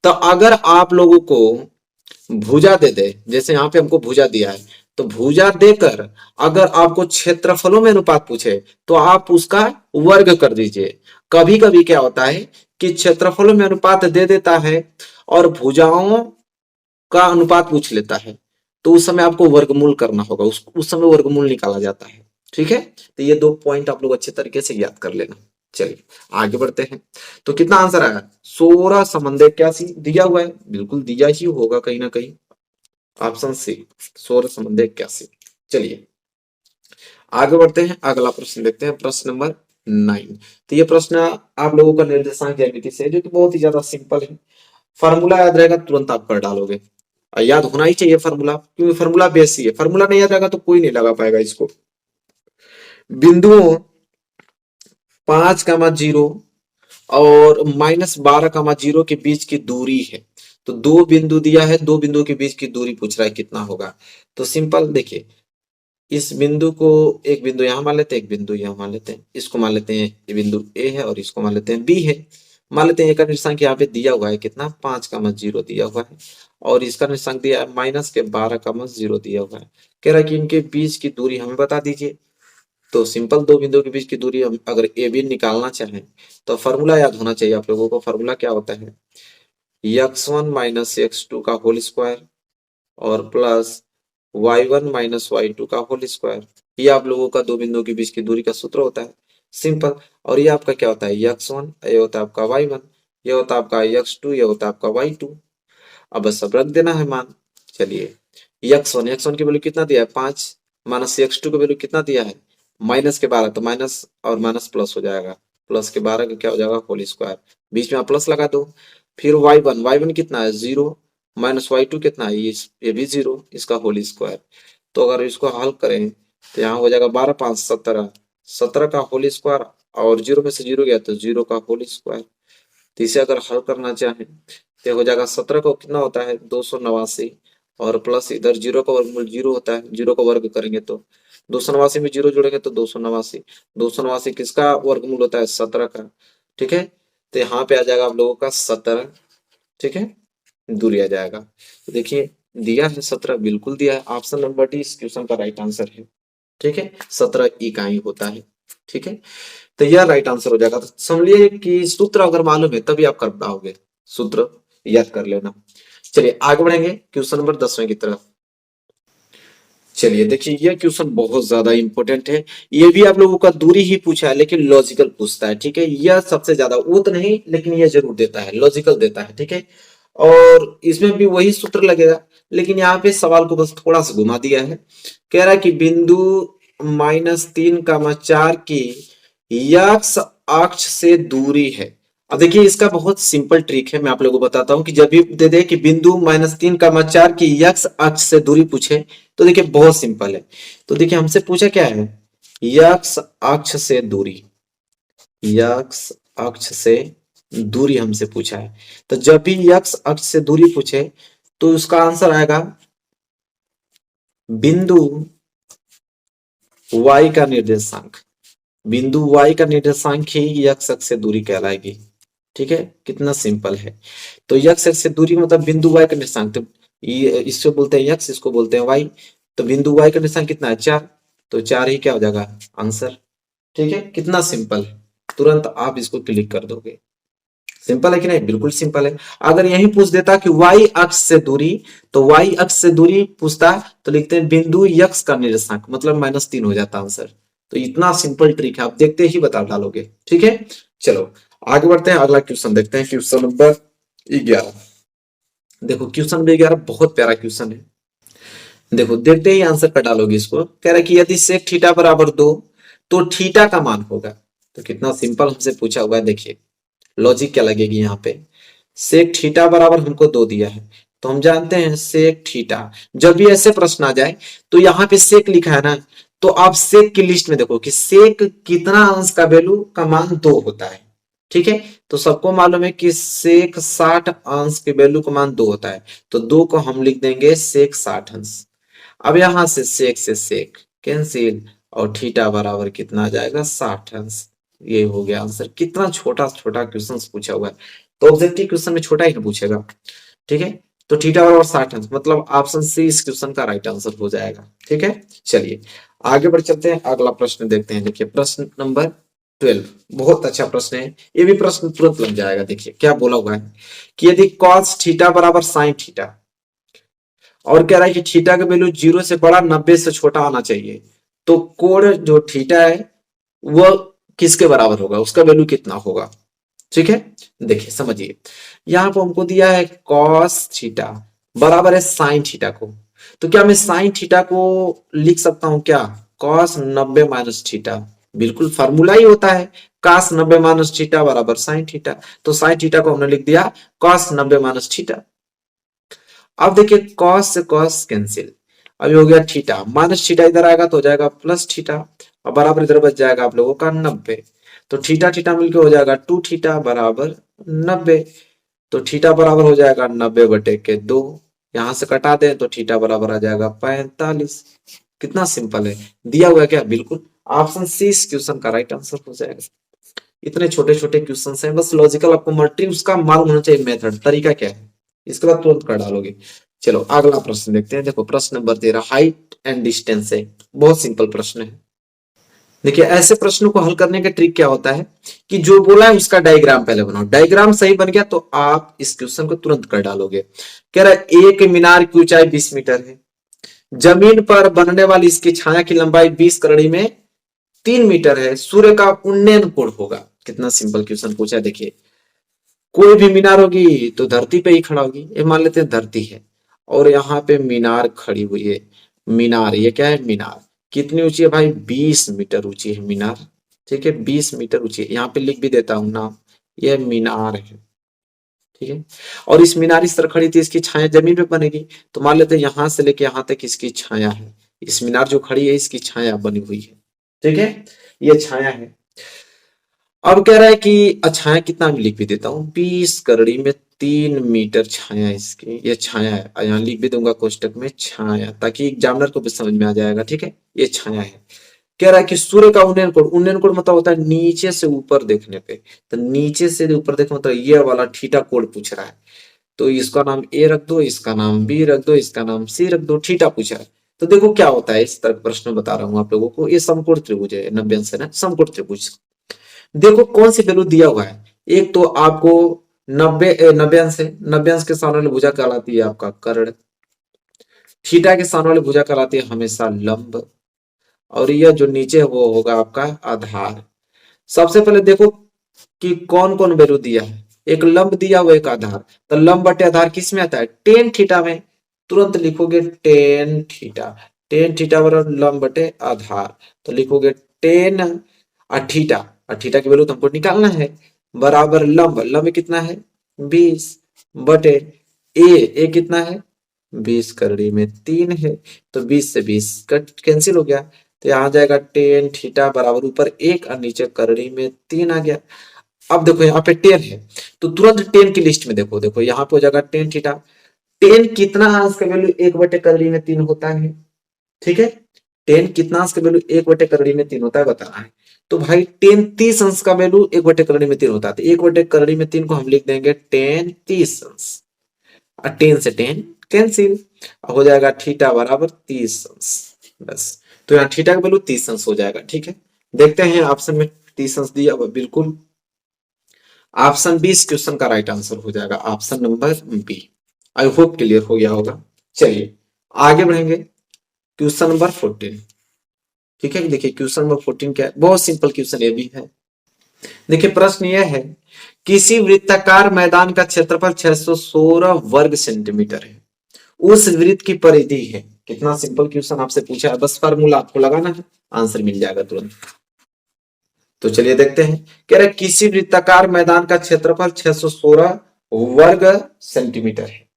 तो अगर आप लोगों को भुजा दे दे, जैसे यहाँ पे हमको भुजा दिया है, तो भुजा देकर अगर आपको क्षेत्रफलों में अनुपात पूछे तो आप उसका वर्ग कर दीजिए। कभी कभी क्या होता है कि क्षेत्रफलों में अनुपात दे देता है और भुजाओं का अनुपात पूछ लेता है, तो उस समय आपको वर्गमूल करना होगा, उस समय वर्गमूल निकाला जाता है। ठीक है, तो ये 2 पॉइंट आप लोग अच्छे तरीके से याद कर लेना। चलिए आगे बढ़ते हैं, तो कितना आंसर आया 16 संबंध 81 दिया हुआ है, बिल्कुल दिया ही होगा कहीं ना कहीं, ऑप्शन सी 16 संबंध 81। चलिए आगे बढ़ते हैं, अगला प्रश्न देखते हैं, प्रश्न नंबर 9। तो ये प्रश्न आप लोगों का निर्देशांक ज्यामिति से है, जो कि बहुत ही ज्यादा सिंपल है, फार्मूला याद रहेगा तुरंत आप कर डालोगे, और याद होना ही चाहिए फार्मूला, क्योंकि फार्मूला बेस ही है, फार्मूला नहीं याद रहेगा तो कोई नहीं लगा पाएगा इसको। बिंदुओं 5,0 और -12,0 के बीच की दूरी है, तो 2 बिंदु दिया है, 2 बिंदुओं के बीच की दूरी पूछ रहा है कितना होगा। तो सिंपल देखिए, इस बिंदु को, एक बिंदु यहां मान लेते हैं, एक बिंदु यहां मान लेते हैं, इसको मान लेते हैं ये बिंदु ए है और इसको मान लेते हैं बी है। मान लेते हैं, एक निर्देशांक यहाँ पे दिया हुआ है कितना 5,0 दिया हुआ है, और इसका निर्देशांक दिया है -12,0 दिया हुआ है। कह रहा है कि इनके बीच की दूरी हमें बता दीजिए। तो सिंपल 2 बिंदुओं के बीच की दूरी हम अगर ए बी निकालना चाहें तो फॉर्मूला याद होना चाहिए आप लोगों को। फॉर्मूला क्या होता है, x1 - x2 का होल स्क्वायर और प्लस y1 - y2 का होल स्क्वायर, ये आप लोगों का 2 बिंदुओं के बीच की दूरी का सूत्र होता है, सिंपल। और ये आपका क्या होता है x1, ये होता है आपका y1, ये होता है आपका x2, ये होता है आपका y2। अब बस सब रख देना है मान। चलिए x1 की वैल्यू कितना दिया है 5, माइनस x2 की वैल्यू कितना दिया है -12, तो माइनस और माइनस प्लस हो जाएगा, प्लस के 12 का क्या हो जाएगा होल स्क्वायर, बीच में आप प्लस लगा दो। फिर y1 कितना है 0, माइनस y2 कितना है ये भी 0, इसका होल स्क्वायर। तो अगर इसको हल करें तो यहाँ हो जाएगा 12 5 17, 17 का होल स्क्वायर, और 0 में से 0 गया तो 0 का होल स्क्वायर। तो इसे अगर हल करना चाहें तो हो जाएगा 17 को कितना होता है 289, और प्लस इधर 0 का वर्गमूल 0 होता है, 0 का वर्ग करेंगे तो 289 में 0 जोड़ेंगे तो 289, 289 किसका वर्गमूल होता है 17 का। ठीक है, तो यहाँ पे आ जाएगा आप लोगों का 17। ठीक है, दूरी आ जाएगा। तो देखिए दिया है 17, बिल्कुल दिया है, ऑप्शन नंबर डी इस क्वेश्चन का राइट आंसर है। ठीक है, 17 इकाई होता है। ठीक है, तो यह राइट आंसर हो जाएगा। तो समझिए कि सूत्र अगर मालूम है तभी आप कर पाओगे, सूत्र याद कर लेना। चलिए आगे बढ़ेंगे क्वेश्चन नंबर 10वें की तरफ। चलिए देखिए, यह क्वेश्चन बहुत ज्यादा इंपॉर्टेंट है, ये भी आप लोगों का दूरी ही पूछा है लेकिन लॉजिकल पूछता है। ठीक है, यह सबसे ज्यादा वो तो नहीं लेकिन यह जरूर देता है, लॉजिकल देता है। ठीक है, और इसमें भी वही सूत्र लगेगा, लेकिन यहाँ पे सवाल को बस थोड़ा सा घुमा दिया है। कह रहा है कि बिंदु -3, 4 की यक्ष अक्ष से दूरी है। अब देखिए इसका बहुत सिंपल ट्रिक है, मैं आप लोगों को बताता हूँ कि जब भी दे दे कि बिंदु -3, 4 की यक्ष अक्ष से दूरी पूछे तो देखिए बहुत सिंपल है। तो देखिए हमसे पूछा क्या है, यक्ष अक्ष से दूरी, यक्ष अक्ष से दूरी हमसे पूछा है। तो जब भी यक्ष अक्ष से दूरी पूछे तो उसका आंसर आएगा बिंदु y का निर्देशांक, बिंदु y का निर्देशांक ही यक्ष अक्ष से दूरी कहलाएगी। ठीक है, कितना सिंपल है। तो यक्ष अक्ष से दूरी मतलब बिंदु y का निर्देशांक, तो ये इसको बोलते हैं यक्ष, इसको बोलते हैं y। तो बिंदु y का निर्देशांक कितना है, 4, तो 4 ही क्या हो जाएगा आंसर। ठीक है, कितना सिंपल है, तुरंत आप इसको क्लिक कर दोगे। सिंपल है कि नहीं, बिल्कुल सिंपल है। अगर यही पूछ देता कि y अक्ष से दूरी, तो y अक्ष से दूरी पूछता तो लिखते हैं बिंदु यक्ष का निर्देशांक, मतलब -3 हो जाता आंसर। तो इतना सिंपल ट्रिक है, आप देखते ही बता डालोगे। ठीक है, चलो आगे बढ़ते हैं, अगला क्वेश्चन देखते हैं, क्वेश्चन नंबर 11। देखो क्वेश्चन नंबर 11 बहुत प्यारा क्वेश्चन है। देखो देखते ही आंसर कर डालोगे इसको। कह रहा है कि यदि सेक थीटा बराबर 2 तो थीटा का मान होगा। तो कितना सिंपल हमसे पूछा हुआ है, देखिए लॉजिक क्या लगेगी यहाँ पे। सेक थीटा बराबर हमको 2 दिया है, तो हम जानते हैं सेक थीटा, जब भी ऐसे प्रश्न आ जाए तो यहाँ पे सेक लिखा है ना, तो आप सेक की लिस्ट में देखो कि सेक कितना अंश का वैल्यू का मान 2 होता है। ठीक है, तो सबको मालूम है कि सेक 60 अंश के वैल्यू का मान 2 होता है, तो 2 को हम लिख देंगे सेक 60 अंश। अब यहां से सेक कैंसिल, और थीटा बराबर कितना आ जाएगा 60 अंश। ये हो गया आंसर। कितना छोटा छोटा क्वेश्चन पूछा हुआ है, तो ऑब्जेक्टिव क्वेश्चन में छोटा ही पूछेगा। ठीक है, तो थीटा बराबर 60 अंश, मतलब ऑप्शन सी इस क्वेश्चन का राइट आंसर हो जाएगा। ठीक है, चलिए आगे बढ़ चलते हैं, अगला प्रश्न देखते हैं। देखिए प्रश्न नंबर 12 बहुत अच्छा प्रश्न है, ये भी प्रश्न तुरंत लग जाएगा। देखिए क्या बोला हुआ है कि यदि cos थीटा बराबर sin थीटा, और कह रहा है कि थीटा का वैल्यू 0 से बड़ा 90 से छोटा आना चाहिए, तो कोण जो थीटा है वो किसके बराबर होगा, उसका वैल्यू कितना होगा। ठीक है, देखिए समझिए, यहां पर हमको दिया है cos थीटा बराबर है sin थीटा को, तो क्या मैं sin थीटा को लिख सकता हूं क्या, cos 90 माइनस थीटा। बिल्कुल फार्मूला ही होता है, cos 90 माइनस थीटा बराबर sin थीटा। तो sin थीटा को हमने लिख दिया cos 90 माइनस थीटा। अब देखिए cos से cos कैंसिल, अभी हो गया थीटा, माइनस थीटा इधर आएगा तो हो जाएगा प्लस थीटा, और बराबर इधर बच जाएगा आप लोगों का 90। तो थीटा थीटा मिलकर हो जाएगा 2 थीटा बराबर 90। तो थीटा बराबर हो जाएगा 90/2, यहां से कटा दें तो थीटा बराबर आ जाएगा 45। कितना सिंपल है, दिया हुआ है क्या, बिल्कुल ऑप्शन सी इस क्वेश्चन का राइट आंसर हो जाएगा। इतने छोटे छोटे क्वेश्चन हैं, बस लॉजिकल आपको मल्टी उसका मालूम होना चाहिए, मेथड तरीका क्या है, इसके बाद तुरंत कर डालोगे। चलो अगला प्रश्न देखते हैं। देखो प्रश्न नंबर 13 हाइट एंड डिस्टेंस है, बहुत सिंपल प्रश्न है। देखिए ऐसे प्रश्नों को हल करने का ट्रिक क्या होता है कि जो बोला है उसका डायग्राम पहले बनाओ, डायग्राम सही बन गया तो आप इस क्वेश्चन को तुरंत कर डालोगे। कह रहा है एक मीनार की ऊंचाई 20 मीटर है, जमीन पर बनने वाली इसकी छाया की लंबाई 20 करोड़ी में 3 मीटर है, सूर्य का उन्नयन कोण होगा। कितना सिंपल क्वेश्चन पूछा है। देखिए कोई भी मीनार होगी तो धरती पे ही खड़ा होगी, ये मान लेते हैं धरती है, और यहाँ पे मीनार खड़ी हुई है। मीनार ये क्या है, मीनार कितनी ऊंची है भाई, 20 मीटर ऊंची है मीनार। ठीक है, 20 मीटर ऊंची है, यहाँ पे लिख भी देता हूं नाम, यह मीनार है। ठीक है, और इस मीनार इस तरह खड़ी थी, इसकी छाया जमीन पे बनेगी, तो मान लेते हैं यहां से लेके यहां तक इसकी छाया है, इस मीनार जो खड़ी है इसकी छाया बनी हुई है। ठीक है, ये छाया है। अब कह रहा है कि छाया कितना भी लिख भी देता हूँ, 20 करोड़ी में 3 मीटर छाया इसकी, ये छाया है, यहाँ लिख भी दूंगा कोष्टक में छाया, ताकि एग्जामिनर को भी समझ में आ जाएगा। ठीक है, ये छाया है। कह रहा है कि सूर्य का उन्नयन कोण मतलब होता है नीचे से ऊपर देखने पे, तो नीचे से ऊपर देखने मतलब ये वाला थीटा कोण पूछ रहा है, तो इसका नाम ए रख दो, इसका नाम बी रख दो, इसका नाम सी रख दो, थीटा पूछा है। तो देखो क्या होता है, इस तरह प्रश्न बता रहा हूँ आप लोगों को, ये समकोण त्रिभुज है, 90 अंश है ना, समकोण त्रिभुज। देखो कौन सी वैल्यू दिया हुआ है, एक तो आपको 90 अंश है, 90 अंश के सामने वाली भुजा कहलाती है आपका कर्ण, थीटा के सामने वाली भुजा कहलाती है हमेशा लंब, और यह जो नीचे है वो होगा आपका आधार। सबसे पहले देखो कि कौन कौन वैल्यू दिया है, एक लंब दिया हुआ एक आधार, तो लंब बटे आधार किस में आता है, टेन थीटा में। तुरंत लिखोगे टेन थीटा, टेन थीटा बराबर लंब बटे आधार, तो लिखोगे टेन थीटा, थीटा की वैल्यू तो हमको निकालना है, बराबर लंब, लंब कितना है 20 बटे ए कितना है 20 करड़ी में 3 है, तो 20 से 20 कट कैंसिल हो गया, तो यहाँ जाएगा टेन थीटा बराबर ऊपर 1 और नीचे करड़ी में 3 आ गया। अब देखो यहाँ पे 10 है, तो तुरंत 10 की लिस्ट में देखो, देखो यहाँ पे हो जाएगा टेन थीटा, 10 कितना अंश का वैल्यू 1 बटे करड़ी में 3 होता है, ठीक है, 10 कितना अंश का वैल्यू 1 बटे करड़ी में 3 होता है बताना है। तो भाई 10 30 अंश का वैल्यू 1 बटे करड़ी में 3 होता है, तो 1 बटे करड़ी में 3 को हम लिख देंगे 10 30 अंश, और 10 से 10 कैंसिल, हो जाएगा थीटा बराबर 30 अंश, बस। तो यहाँ थीटा का वैल्यू 30 अंश हो जाएगा, ठीक है। देखते हैं ऑप्शन में 30 अंश दिया हुआ, बिल्कुल ऑप्शन बी इस क्वेश्चन का राइट आंसर हो जाएगा, option number B. I hope clear हो गया होगा। चलिए आगे बढ़ेंगे, क्वेश्चन नंबर 14, ठीक है। देखिए क्वेश्चन नंबर 14 क्या है, बहुत सिंपल क्वेश्चन ये भी है। देखिए प्रश्न यह है, किसी वृत्ताकार मैदान का क्षेत्रफल 616 वर्ग सेंटीमीटर है, उस वृत्त की परिधि है कितना। सिंपल क्वेश्चन आपसे पूछा है, बस फार्मूला आपको लगाना है, आंसर मिल जाएगा तुरंत। तो चलिए देखते हैं, कह रहे किसी वृत्ताकार मैदान का क्षेत्रफल 616 वर्ग सेंटीमीटर है।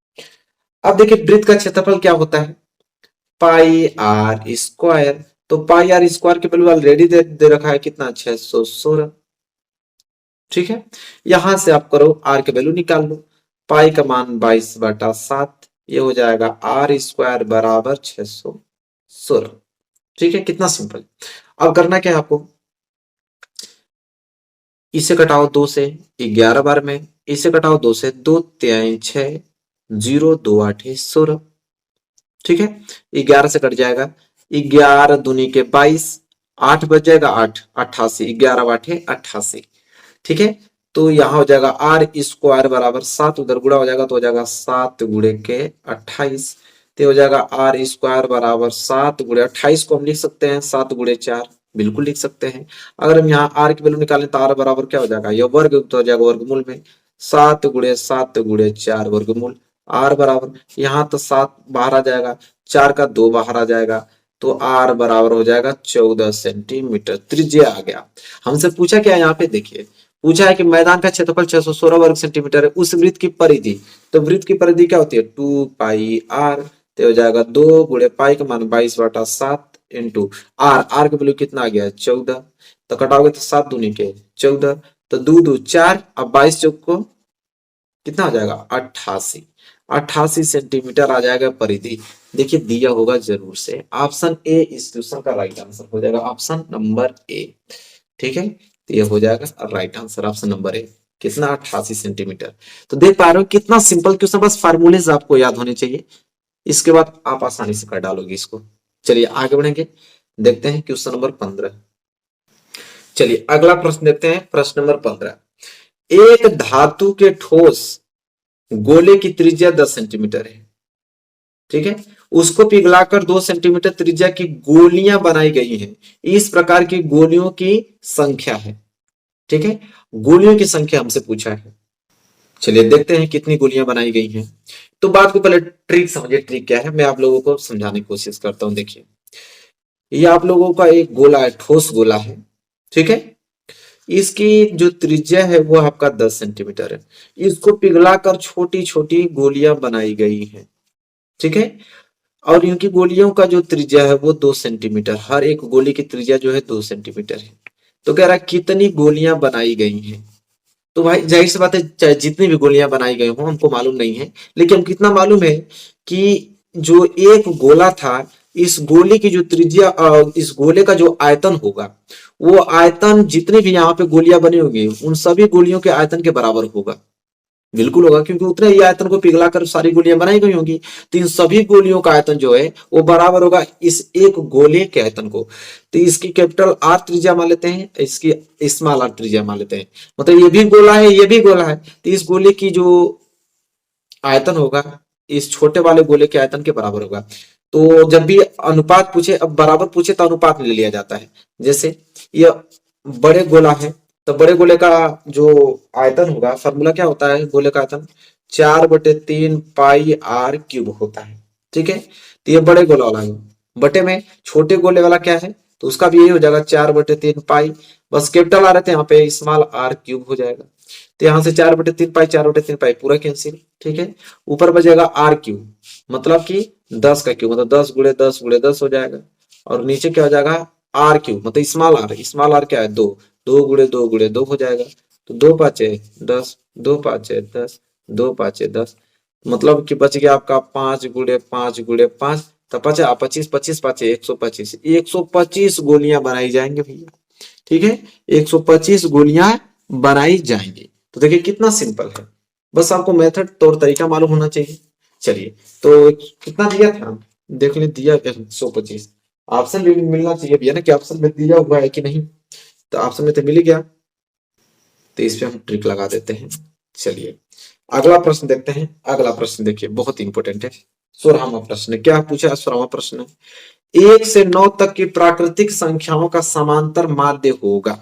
अब देखिए वृत्त का क्षेत्रफल क्या होता है, पाई आर स्क्वायर, तो पाई आर स्क्वायर की वैल्यू ऑलरेडी दे रखा है कितना 616, ठीक है। यहां से आप करो आर की वैल्यू निकाल लो, पाई का मान 22/7, ये हो जाएगा आर स्क्वायर बराबर 616, ठीक है। कितना सिंपल। अब करना क्या है आपको, इसे घटाओ 2 से 11 बार में, इसे घटाओ 2 से 2 3 6 0 2 8 16, ठीक है। 11 से कट जाएगा, 11 दूनी के 22, 8 बच जाएगा 8 88, 11 8 88, ठीक है। तो यहाँ हो जाएगा आर स्क्वायर बराबर 7, उधर गुणा हो जाएगा तो हो जाएगा 7 गुणे के 28, तो हो जाएगा आर स्क्वायर बराबर 7 गुणे 28 को हम लिख सकते हैं 7 गुणे 4, बिल्कुल लिख सकते हैं। अगर हम यहाँ आर की वैल्यू निकालें तो आर बराबर क्या हो जाएगा, यह वर्ग तो हो जाएगा वर्गमूल में 7 गुणे 7 गुणे 4 वर्गमूल, आर बराबर यहाँ तो 7 बाहर आ जाएगा, 4 का 2 बाहर आ जाएगा, तो आर बराबर हो जाएगा 14 सेंटीमीटर, त्रिज्या आ गया। हमसे पूछा क्या है यहाँ पे, देखिए पूछा है कि मैदान का क्षेत्रफल 616 वर्ग सेंटीमीटर है, उस वृत्त की परिधि, तो वृत्त की परिधि क्या होती है 2 पाई आर, तो हो जाएगा 2 गुणे पाई का मान 22/7 इंटू आर, आर की वैल्यू कितना आ गया 14, तो कटाओगे तो 7 दूनी के 14, तो 2 2 4, अब 22 चौक को कितना आ जाएगा 88, 88 सेंटीमीटर आ जाएगा परिधि। देखिए दिया होगा जरूर से, ऑप्शन ए इस क्वेश्चन का राइट आंसर हो जाएगा, ऑप्शन नंबर ए, ठीक है। तो ये हो जाएगा right answer option number A, कितना 88 सेंटीमीटर। तो देख पा रहे हो कितना सिंपल क्वेश्चन, बस फार्मूले आपको याद होने चाहिए, इसके बाद आप आसानी से कर डालोगे इसको। चलिए आगे बढ़ेंगे, देखते हैं क्वेश्चन नंबर 15। चलिए अगला प्रश्न देखते हैं, प्रश्न नंबर 15, एक धातु के ठोस गोले की त्रिज्या 10 सेंटीमीटर है, ठीक है, उसको पिघलाकर 2 सेंटीमीटर त्रिज्या की गोलियां बनाई गई हैं, इस प्रकार की गोलियों की संख्या है, ठीक है। गोलियों की संख्या हमसे पूछा है, चलिए देखते हैं कितनी गोलियां बनाई गई हैं। तो बात को पहले ट्रिक समझिए, ट्रिक क्या है मैं आप लोगों को समझाने की कोशिश करता हूं। देखिए ये आप लोगों का एक गोला है, ठोस गोला है, ठीक है, इसकी जो त्रिज्या है वो आपका 10 सेंटीमीटर है, इसको पिघलाकर छोटी छोटी गोलियां बनाई गई हैं, ठीक है, और इनकी गोलियों का जो त्रिज्या है वो 2 सेंटीमीटर, हर एक गोली की त्रिज्या जो है 2 सेंटीमीटर है। तो कह रहा है कितनी गोलियां बनाई गई हैं, तो भाई जाहिर सी बात है चाहे जितनी भी गोलियां बनाई गई हो हमको मालूम नहीं है, लेकिन हमको कितना मालूम है कि जो एक गोला था, इस गोले की जो त्रिज्या इस गोले का जो आयतन होगा, वो आयतन जितने भी यहाँ पे गोलियां बनी होंगी उन सभी गोलियों के आयतन के बराबर होगा, बिल्कुल होगा, क्योंकि उतने ही आयतन को पिघलाकर सारी गोलियां बनाई गई होंगी, तो इन सभी गोलियों का आयतन जो है वो बराबर होगा इस एक गोले के आयतन को। तो इसकी कैपिटल आर त्रिज्या मान लेते हैं, इसकी स्मॉल आर त्रिज्या मान लेते हैं, मतलब ये भी गोला है ये भी गोला है, तो इस गोले की जो आयतन होगा इस छोटे वाले गोले के आयतन के बराबर होगा। तो जब भी अनुपात पूछे, अब बराबर पूछे तो अनुपात ले लिया जाता है, जैसे ये बड़े गोला है तो बड़े गोले का जो आयतन होगा, फॉर्मूला क्या होता है गोले का आयतन, 4/3 पाई आर क्यूब होता है। ठीक है, तो ये बड़े गोले वाला है। बटे में छोटे गोले वाला क्या है, तो उसका भी यही हो जाएगा 4/3 पाई, बस कैपिटल आ रहे थे यहाँ पे स्मॉल आर क्यूब हो जाएगा। तो यहाँ से 4/3 पाई 4/3 पाई पूरा कैंसिल। ठीक है, ऊपर बचेगा आर क्यूब, मतलब कि 10 का क्यूब, मतलब 10 × 10 × 10 हो जाएगा। और नीचे क्या हो जाएगा, आर क्यूब मतलब स्मॉल आर, स्मॉल आर क्या है 2, 2 × 2 × 2 हो जाएगा। तो 2×5 = 10, 2×5 = 10, 2×5 = 10, मतलब कि बच गया आपका 5×5 × 5, तो 25, 25 125, 125 गोलियां बनाई जाएंगे भैया। ठीक है, 125 गोलियां बनाई जाएंगी। तो देखिए कितना सिंपल है, बस आपको मेथड तौर तरीका मालूम होना चाहिए। चलिए, तो कितना दिया था, देख ले दिया 125। ऑप्शन भी मिलना चाहिए भैया ना, कि ऑप्शन में दिया हुआ है कि नहीं, तो ऑप्शन में तो मिल ही गया। तो इस पे हम ट्रिक लगा देते हैं। चलिए अगला प्रश्न देखते हैं। अगला प्रश्न देखिए बहुत इंपॉर्टेंट है। 16वां प्रश्न क्या पूछा है, 16वां प्रश्न, 1 से 9 तक की प्राकृतिक संख्याओं का समांतर माध्य होगा।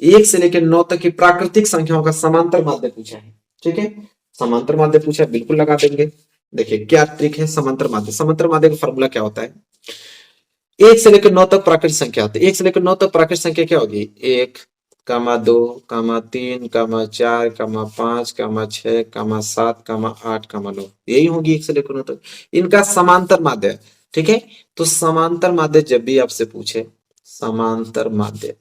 1 से लेकर 9 तक की प्राकृतिक संख्याओं का समांतर माध्य पूछा है। ठीक है, समांतर माध्य पूछा है, बिल्कुल लगा देंगे। देखिए क्या ट्रिक है समांतर माध्य, समांतर माध्य का फॉर्मूला क्या होता है, 1 से लेकर 9 तक प्राकृतिक संख्या, तो 1 से लेकर 9 तक प्राकृतिक संख्या क्या होगी, 1, 2, 3, 4, 5, 6, 7, 8, 9, यही होगी 1 से लेकर 9 तक, इनका समांतर माध्य। ठीक है, तो समांतर माध्य जब भी आपसे पूछे, समांतर माध्य,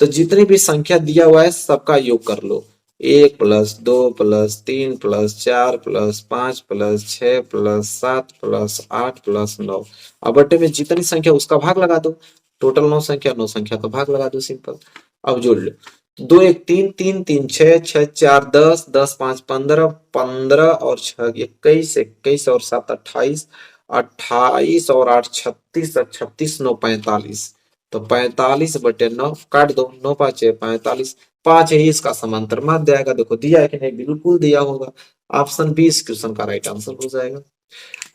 तो जितनी भी संख्या दिया हुआ है सबका योग कर लो, 1+2+3+4+5+6+7+8+9, अब बटे में जितनी संख्या उसका भाग लगा दो, टोटल 9 संख्या, 9 संख्या का भाग लगा दो, सिंपल। अब जोड़ लो, 2 1 3 3 3 6 6 4 10 10 5 15 15 और 6 21 21 और 7 28 28 और 8 36 और 36 9 45, तो 45/9 काट दो, 9×5 = 45, 5 है इसका समांतर माध्य आएगा। देखो दिया है कि नहीं, बिल्कुल दिया होगा, ऑप्शन बी इस क्वेश्चन का राइट आंसर हो जाएगा।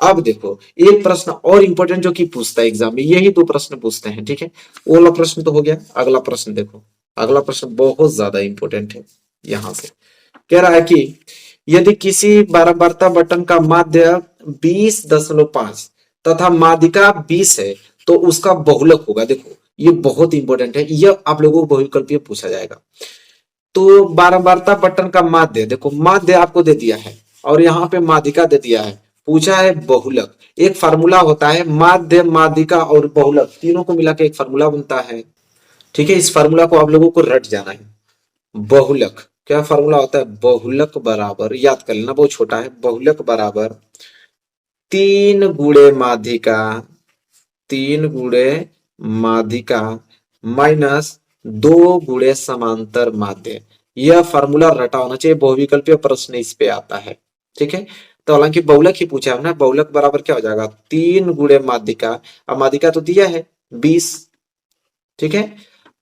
अब देखो एक प्रश्न और इंपॉर्टेंट जो कि पूछता है एग्जाम में, यही 2 प्रश्न पूछते हैं। ठीक है, वो वाला प्रश्न तो हो गया, अगला प्रश्न देखो, अगला प्रश्न बहुत ज्यादा इंपॉर्टेंट है। यहां से कह रहा है कि यदि किसी बारंबारता बटन का माध्य 20.5 तथा माध्यिका 20 है तो उसका बहुलक होगा। देखो ये बहुत इंपॉर्टेंट है, यह आप लोगों को बहुविकल्पीय पूछा जाएगा। तो बारंबारता बटन का माध्य, देखो माध्य आपको दे दिया है और यहाँ पे माध्यिका दे दिया है, पूछा है बहुलक। एक फार्मूला होता है माध्य माध्यिका और बहुलक तीनों को मिला के एक फार्मूला बनता है। ठीक है, इस फार्मूला को आप लोगों को रट जाना है। बहुलक क्या फार्मूला होता है, बहुलक बराबर, याद कर लेना बहुत छोटा है, बहुलक बराबर 3 × माध्यिका माइनस 2 × समांतर माध्य। यह फार्मूला रटा होना चाहिए, बहुविकल्पीय प्रश्न इस पे आता है। ठीक है, तो हालांकि बहुलक ही पूछा है ना, बहुलक बराबर क्या हो जाएगा, 3 × अब माध्यिका तो दिया है 20, ठीक है,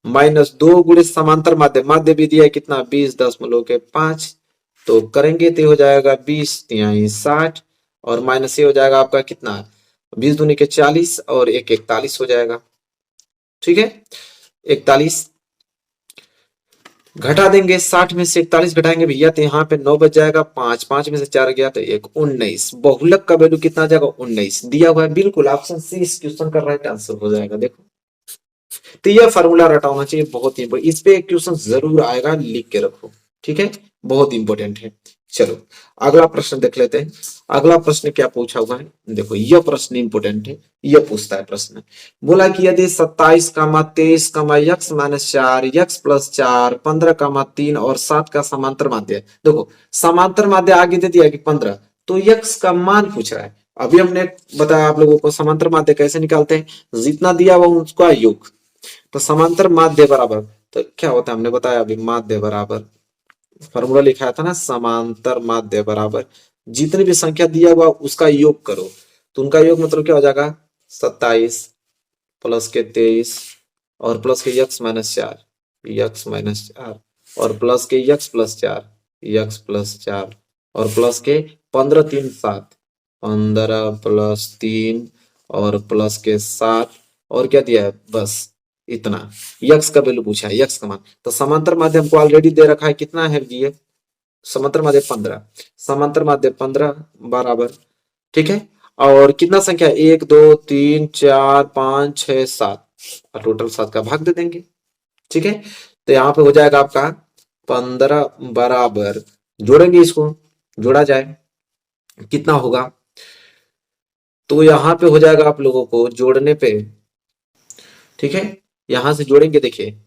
-2 × समांतर माध्य, माध्य भी दिया है कितना 20.5, तो करेंगे तो हो जाएगा 20×3 = 60 और माइनस ये हो जाएगा आपका कितना 20×2 = 40 और 41 हो जाएगा। ठीक है, 41 घटा देंगे, 60 में से 41 घटाएंगे भैया तो यहाँ पे 9 बच जाएगा, 5 5 में से 4 गया तो 1 19, बहुलक का वैल्यू कितना आ जाएगा 19 दिया हुआ है, बिल्कुल ऑप्शन सी इस क्वेश्चन का राइट आंसर हो जाएगा। देखो तो यह फार्मूला रटा होना चाहिए, बहुत ही इस पे एक क्वेश्चन जरूर आएगा, लिख के रखो। ठीक है, बहुत इंपॉर्टेंट है। चलो अगला प्रश्न देख लेते हैं। अगला प्रश्न क्या पूछा हुआ है, देखो यह प्रश्न इंपॉर्टेंट है। यह पूछता है प्रश्न, बोला कि यदि 27, 23, x - 4 x + 4 15, 3 और 7 का समांतर माध्य है। देखो समांतर माध्य आगे दे दिया कि 15, तो x का मान पूछ रहा है। अभी हमने बताया आप लोगों को समांतर माध्य कैसे निकालते हैं, जितना दिया हुआ उसका योग, तो समांतर माध्य बराबर, तो क्या होता है हमने बताया अभी, माध्य बराबर फॉर्मूला लिखा था ना, समांतर माध्य बराबर जितनी भी संख्या दिया हुआ उसका योग करो, तो उनका योग मतलब क्या हो जाएगा 27 प्लस के 23 और प्लस के x - 4 और प्लस के x + 4 और प्लस के 15 3 7 15 + 3 और प्लस के 7 और क्या दिया है बस इतना यक्स का वैल्यू पूछा है, यक्स का मान। तो समांतर माध्य हमको ऑलरेडी दे रखा है, कितना है ये समांतर माध्य 15, समांतर माध्य 15 बराबर, ठीक है। और कितना संख्या, 1 2 3 4 5 6 7, और टोटल 7 का भाग दे देंगे, ठीक है। तो यहाँ पे हो जाएगा आपका 15 बराबर, जोड़ेंगे इसको, जोड़ा जाए कितना होगा, तो यहाँ पे हो जाएगा आप लोगों को जोड़ने पे, ठीक है। यहां से जोड़ेंगे, देखिए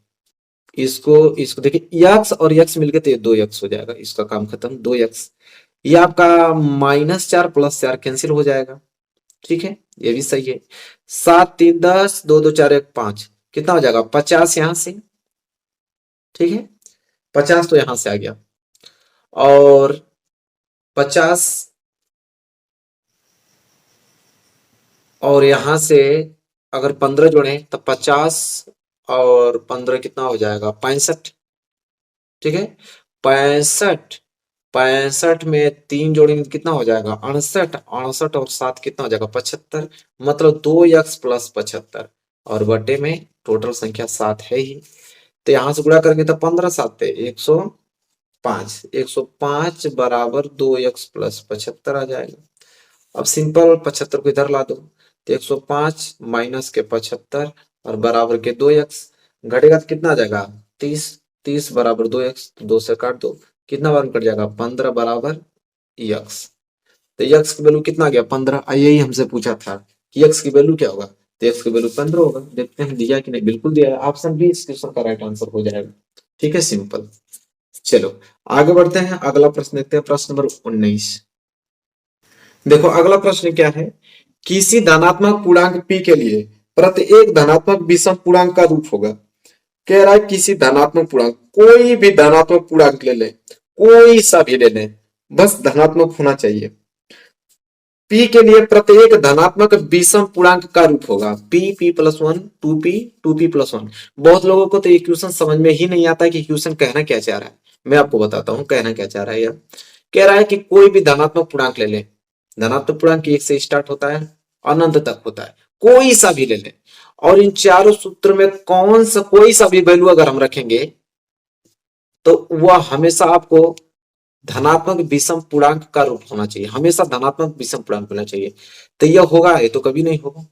इसको इसको देखिए, यक्स और यक्स मिलके तो ये 2 यक्स हो जाएगा, इसका काम खत्म, 2 यक्स। ये आपका -4 +4 कैंसिल हो जाएगा, ठीक है, ये भी सही है। 7 3 10, 2 2 4 1 5, कितना हो जाएगा 50 यहां से, ठीक है। 50 तो यहां से आ गया, और 50 और यहां से अगर 15 जोड़े तो 50 और 15 कितना हो जाएगा 65, ठीक है। 65, 65 में 3 जोड़ेंगे तो कितना हो जाएगा 68, 68 और 7 कितना हो जाएगा 75, मतलब 2 यक्स + 75, और बटे में टोटल संख्या 7 है ही, तो यहां से गुणा करेंगे तो 15 7 पे 105, 105 बराबर 2 यक्स + 75 आ जाएगा। अब सिंपल 75 को इधर ला दो, तो 105 माइनस के 75 और बराबर के 2 यक्स, घटेगा तो कितना आ जाएगा 30, 30 बराबर 2 यक्स, तो 2 से काट दो, कितना बार में कट जाएगा 15 बराबर यक्स। तो यक्स की वैल्यू कितना आ गया 15, यही हमसे पूछा था कि यक्स की वैल्यू क्या होगा, तो यक्स की वैल्यू 15 होगा। देखते हैं दिया कि नहीं, बिल्कुल दिया है, ऑप्शन बी इस क्वेश्चन का राइट आंसर हो जाएगा, ठीक है, सिंपल। चलो आगे बढ़ते हैं, अगला प्रश्न देखते हैं, प्रश्न नंबर 19। देखो अगला प्रश्न क्या है, किसी धनात्मक पूर्णांक p के लिए प्रत्येक धनात्मक विषम पूर्णांक का रूप होगा। कह रहा है किसी धनात्मक पूर्णांक, कोई भी धनात्मक पूर्णांक ले ले, कोई सा भी ले ले, बस धनात्मक होना चाहिए। p के लिए प्रत्येक धनात्मक विषम पूर्णांक का रूप होगा, p +1 2p+1। बहुत लोगों को तो ये क्वेश्चन समझ में ही नहीं आता कि क्वेश्चन कहना क्या चाह रहा है। मैं आपको बताता हूं कहना क्या चाह रहा है यार। कह रहा है कि कोई भी धनात्मक पूर्णांक ले ले, धनात्मक पूर्णांक 1 से स्टार्ट होता है, अनंत तक होता है, कोई सा भी ले ले, और इन चारों सूत्र में कौन सा कोई सा भी वैल्यू अगर हम रखेंगे तो वह हमेशा आपको धनात्मक विषम पूर्णांक का रूप होना चाहिए, हमेशा धनात्मक विषम पूर्णांक होना चाहिए। तो यह होगा, ये तो कभी नहीं होगा।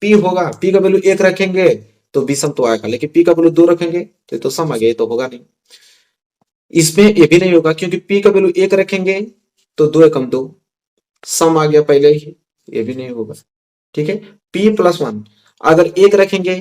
पी होगा, पी का वैल्यू 1 रखेंगे तो विषम तो आएगा, लेकिन पी का वैल्यू 2 रखेंगे तो ये तो सम आ गया, ये तो होगा नहीं। इसमें ये भी नहीं होगा क्योंकि पी का वैल्यू 1 रखेंगे तो 2 एकम 2, सम आ गया पहले ही, ये भी नहीं होगा, ठीक है। p+1 अगर 1 रखेंगे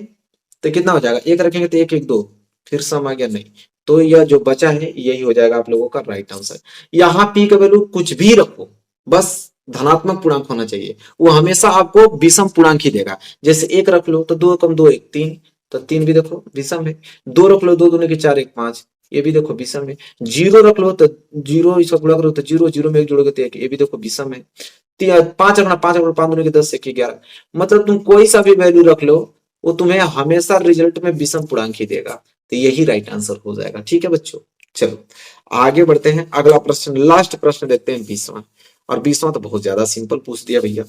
तो कितना हो जाएगा, 1 रखेंगे तो 1 1 2, फिर सम आ गया नहीं, तो यह जो बचा है यही हो जाएगा आप लोगों का राइट आंसर। यहाँ p का वैल्यू कुछ भी रखो, बस धनात्मक पूर्णांक होना चाहिए, वो हमेशा आपको विषम पूर्णांक ही देगा। जैसे 1 रख लो तो 2 कम 2 1 3, तो 3 भी देखो विषम है। 2 रख लो, 2 दूनी के 4 1 5, ये भी देखो विषम है। 0 रख लो तो 0 इसका गुणा करो तो 0, 0 में 1 जोड़ोगे तो 1, ये भी देखो विषम है। 5 रखना, 5 रखना, 5 दूनी के 10 1 11, मतलब तुम कोई सा भी वैल्यू रख लो वो तुम्हें हमेशा रिजल्ट में विषम पूर्णांक ही देगा, तो यही राइट आंसर हो जाएगा, ठीक है बच्चों। चलो आगे बढ़ते हैं, अगला प्रश्न, लास्ट प्रश्न देखते हैं 20वां, और 20वां तो बहुत ज्यादा सिंपल पूछ दिया भैया,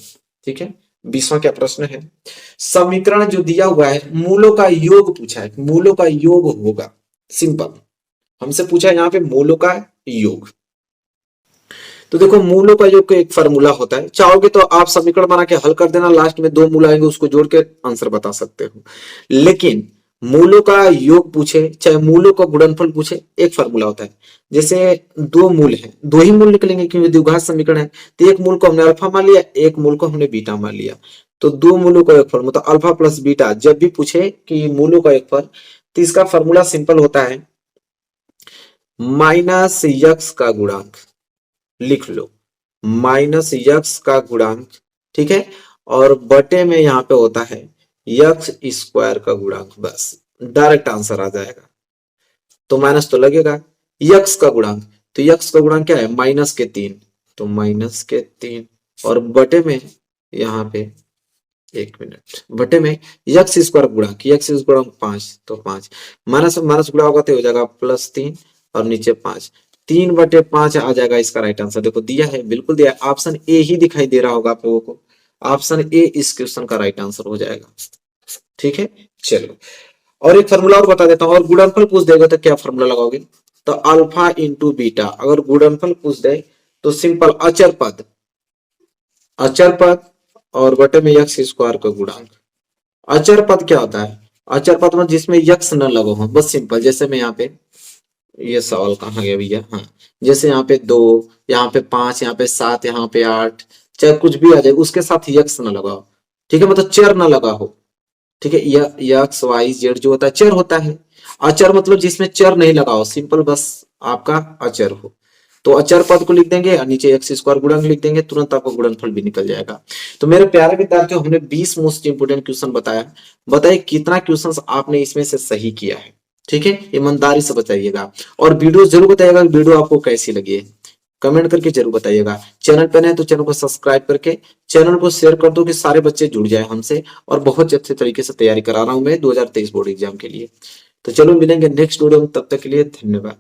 ठीक है। 20वां क्या प्रश्न है, समीकरण जो दिया हुआ है मूलों का योग पूछा है, मूलों का योग होगा, सिंपल हमसे पूछा है यहाँ पे मूलों का योग। तो देखो मूलों का योग का एक फार्मूला होता है, चाहोगे तो आप समीकरण बना के हल कर देना, लास्ट में 2 मूल आएंगे उसको जोड़ के आंसर बता सकते हो। लेकिन मूलों का योग पूछे चाहे मूलों का गुणनफल पूछे, एक फार्मूला होता है। जैसे 2 मूल हैं, 2 ही मूल निकलेंगे क्योंकि द्विघात समीकरण है, तो एक मूल को हमने अल्फा मान लिया, एक मूल को हमने बीटा मान लिया, तो 2 मूलों का योग फल मतलब अल्फा प्लस बीटा। जब भी पूछे कि मूलों का योग फल, तो इसका फार्मूला सिंपल होता है माइनस यक्स का गुणांक, लिख लो माइनस यक्स का गुणांक, ठीक है, और बटे में यहां पे होता है यक्स स्क्वायर का गुणांक, बस डायरेक्ट आंसर आ जाएगा। तो माइनस तो लगेगा, यक्स का गुणांक, तो यक्स का गुणांक क्या है -3, तो -3, और बटे में यहाँ पे 1 मिनट, बटे में यक्स स्क्वायर गुणांक, यक्स गुणांक 5, तो 5 माइनस माइनस गुणा होगा तो हो जाएगा +3, और नीचे 5, 3/5 आ जाएगा इसका राइट आंसर। देखो दिया है, बिल्कुल दिया है, ऑप्शन ए ही दिखाई दे रहा होगा आप लोगों को, ऑप्शन ए इस क्वेश्चन का राइट आंसर हो जाएगा, ठीक है। चलो और एक फॉर्मूला और बता देता हूँ, और गुणनफल पूछ देगा तो क्या फॉर्मूला लगाओगे? तो अल्फा इंटू बीटा। अगर गुणनफल पूछ दे तो सिंपल अचर पद और बटे में यक्स स्क्वायर का गुणांक। अचर पद क्या होता है? अचर पद में जिसमें यक्स न लगा हो, बस सिंपल। जैसे मैं यहाँ पे, ये सवाल कहाँ गया भैया, हाँ, जैसे यहाँ पे 2, यहाँ पे 5, यहाँ पे 7, यहाँ पे 8, चाहे कुछ भी आ जाए उसके साथ यक्स न लगाओ, ठीक है, मतलब चर न लगा हो, ठीक है। यक्स वाई जेड जो होता है चर होता है। अचर मतलब जिसमें चर नहीं लगा हो, सिंपल, बस आपका अचर हो। तो अचर पद को लिख देंगे और नीचे एक्स स्क्वायर गुणक लिख देंगे, तुरंत आपको गुणनफल भी निकल जाएगा। तो मेरे प्यारे विद्यार्थियों, हमने 20 मोस्ट इंपोर्टेंट क्वेश्चन बताया। बताइए कितना क्वेश्चन आपने इसमें से सही किया है, ठीक है, ईमानदारी से बताइएगा। और वीडियो जरूर बताइएगा वीडियो आपको कैसी लगी है, कमेंट करके जरूर बताइएगा। चैनल पर नए तो चैनल को सब्सक्राइब करके चैनल को शेयर कर दो कि सारे बच्चे जुड़ जाए हमसे, और बहुत अच्छे तरीके से तैयारी करा रहा हूं मैं 2023 बोर्ड एग्जाम के लिए। तो चलो मिलेंगे नेक्स्ट वीडियो में, तब तक के लिए धन्यवाद।